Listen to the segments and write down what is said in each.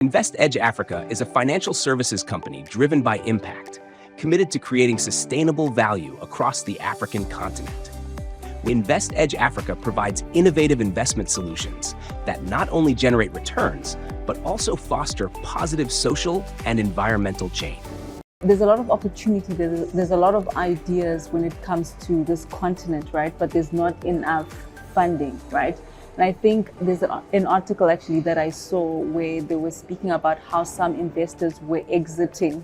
𝐻𝐸 Africa is a financial services company driven by impact, committed to creating sustainable value across the African continent. 𝐻𝐸 Africa provides innovative investment solutions that not only generate returns, but also foster positive social and environmental change. There's a lot of opportunity, there's a lot of ideas when it comes to this continent, right? But there's not enough funding, right? And I think there's an article actually that I saw where they were speaking about how some investors were exiting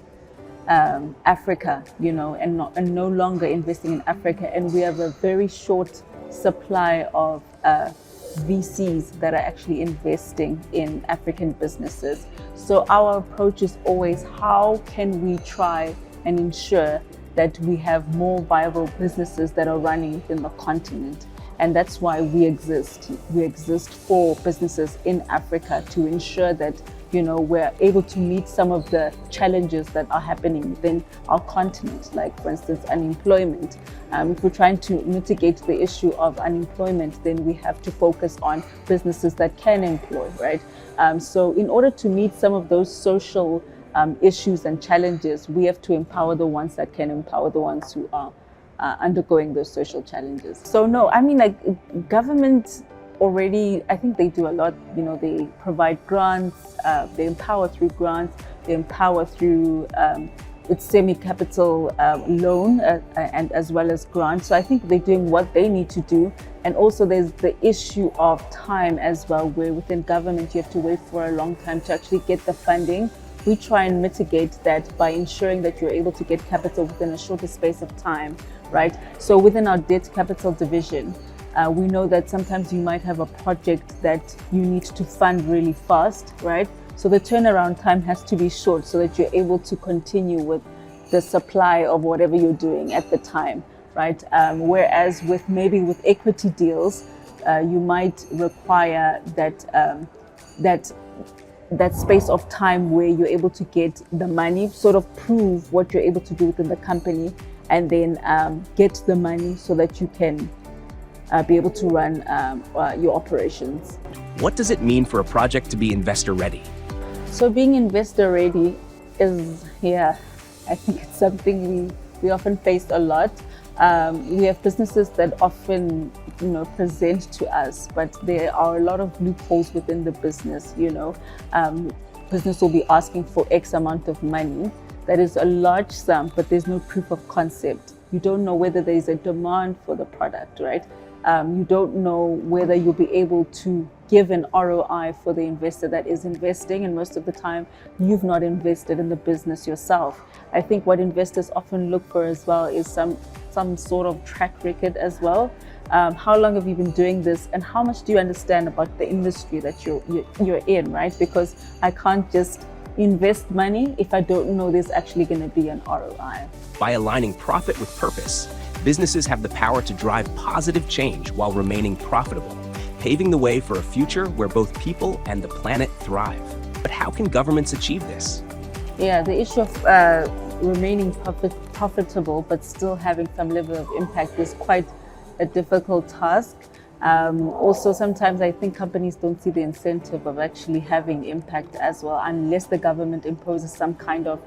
Africa, and no longer investing in Africa. And we have a very short supply of VCs that are actually investing in African businesses. So our approach is always, how can we try and ensure that we have more viable businesses that are running within the continent? And that's why we exist. We exist for businesses in Africa to ensure that we're able to meet some of the challenges that are happening within our continent, like for instance, unemployment. If we're trying to mitigate the issue of unemployment, then we have to focus on businesses that can employ, right? So in order to meet some of those social issues and challenges, we have to empower the ones that can empower the ones who are undergoing those social challenges. So no, I mean, like government already, I think they do a lot. They provide grants, they empower through grants, they empower through its semi-capital loan and as well as grants. So I think they're doing what they need to do. And also there's the issue of time as well, where within government you have to wait for a long time to actually get the funding. We try and mitigate that by ensuring that you're able to get capital within a shorter space of time, right? So within our debt capital division, we know that sometimes you might have a project that you need to fund really fast, right? So the turnaround time has to be short so that you're able to continue with the supply of whatever you're doing at the time, right? Whereas with equity deals, you might require that space of time where you're able to get the money, sort of prove what you're able to do within the company, and then get the money so that you can be able to run your operations. What does it mean for a project to be investor ready? So being investor ready is, I think it's something we often face a lot. We have businesses that often present to us, but there are a lot of loopholes within the business. Business will be asking for X amount of money. That is a large sum, but there's no proof of concept. You don't know whether there's a demand for the product, right? You don't know whether you'll be able to give an ROI for the investor that is investing, and most of the time you've not invested in the business yourself. I think what investors often look for as well is some sort of track record as well. How long have you been doing this, and how much do you understand about the industry that you're in, right? Because I can't just invest money if I don't know there's actually going to be an ROI. By aligning profit with purpose, businesses have the power to drive positive change while remaining profitable, paving the way for a future where both people and the planet thrive. But how can governments achieve this? Yeah, the issue of remaining profitable but still having some level of impact is quite a difficult task. Also, sometimes I think companies don't see the incentive of actually having impact as well, unless the government imposes some kind of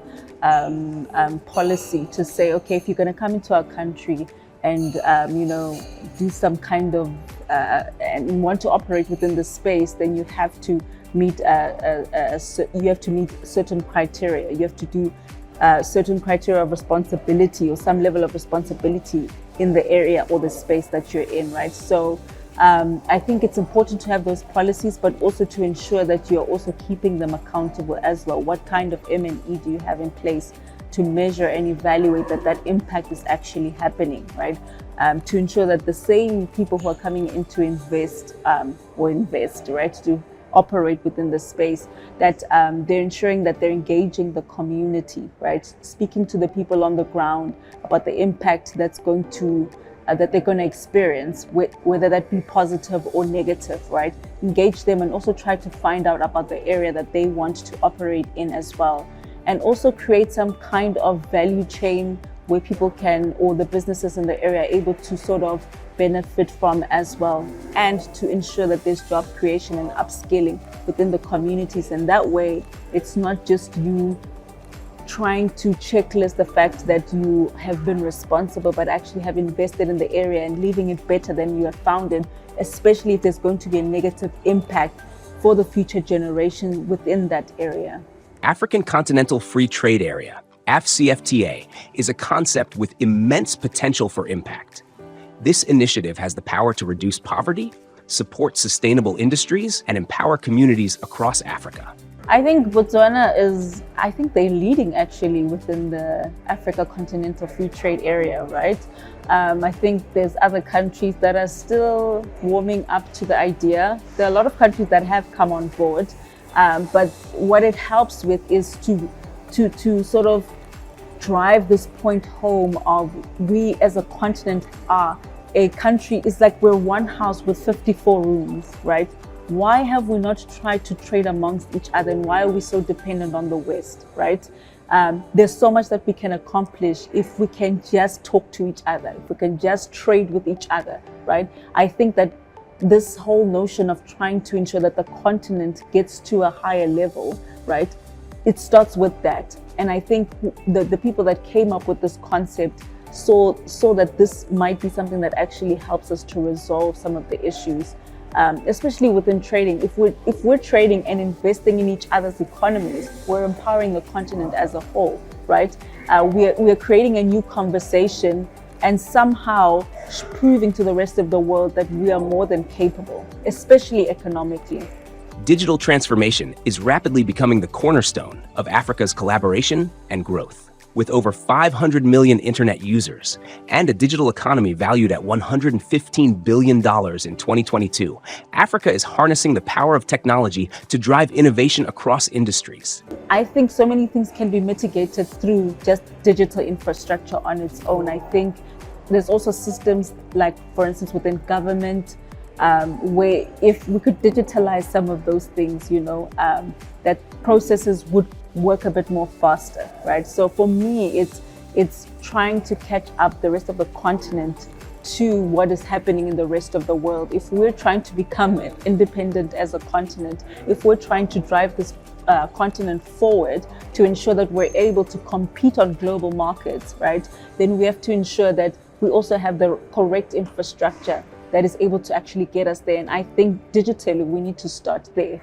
policy to say, okay, if you're going to come into our country and do some kind of and want to operate within the space, then you have to meet certain criteria. You have to do certain criteria of responsibility or some level of responsibility in the area or the space that you're in, right? So I think it's important to have those policies, but also to ensure that you're also keeping them accountable as well. What kind of M&E do you have in place to measure and evaluate that impact is actually happening, right? To ensure that the same people who are coming in to invest, right, to operate within the space, that they're ensuring that they're engaging the community, right? Speaking to the people on the ground about the impact that's going to that they're going to experience, whether that be positive or negative, right? Engage them and also try to find out about the area that they want to operate in as well. And also create some kind of value chain where people can, or the businesses in the area, are able to sort of benefit from as well, and to ensure that there's job creation and upskilling within the communities. And that way, it's not just you trying to checklist the fact that you have been responsible, but actually have invested in the area and leaving it better than you have found it, especially if there's going to be a negative impact for the future generation within that area. African Continental Free Trade Area, AfCFTA, is a concept with immense potential for impact. This initiative has the power to reduce poverty, support sustainable industries, and empower communities across Africa. I think Botswana they're leading actually within the Africa Continental Free Trade Area, right? I think there's other countries that are still warming up to the idea. There are a lot of countries that have come on board, but what it helps with is to sort of drive this point home of we as a continent are a country. It's like we're one house with 54 rooms, right? Why have we not tried to trade amongst each other, and why are we so dependent on the West, right? There's so much that we can accomplish if we can just talk to each other, if we can just trade with each other, right? I think that this whole notion of trying to ensure that the continent gets to a higher level, right? It starts with that. And I think the people that came up with this concept saw that this might be something that actually helps us to resolve some of the issues. Especially within trading. If we're trading and investing in each other's economies, we're empowering the continent as a whole, right? We're creating a new conversation and somehow proving to the rest of the world that we are more than capable, especially economically. Digital transformation is rapidly becoming the cornerstone of Africa's collaboration and growth. With over 500 million internet users and a digital economy valued at $115 billion in 2022, Africa is harnessing the power of technology to drive innovation across industries. I think so many things can be mitigated through just digital infrastructure on its own. I think there's also systems like, for instance, within government, where if we could digitalize some of those things, that processes would work a bit more faster, right? So for me, it's trying to catch up the rest of the continent to what is happening in the rest of the world. If we're trying to become independent as a continent, if we're trying to drive this continent forward to ensure that we're able to compete on global markets, right, then we have to ensure that we also have the correct infrastructure that is able to actually get us there. And I think digitally, we need to start there.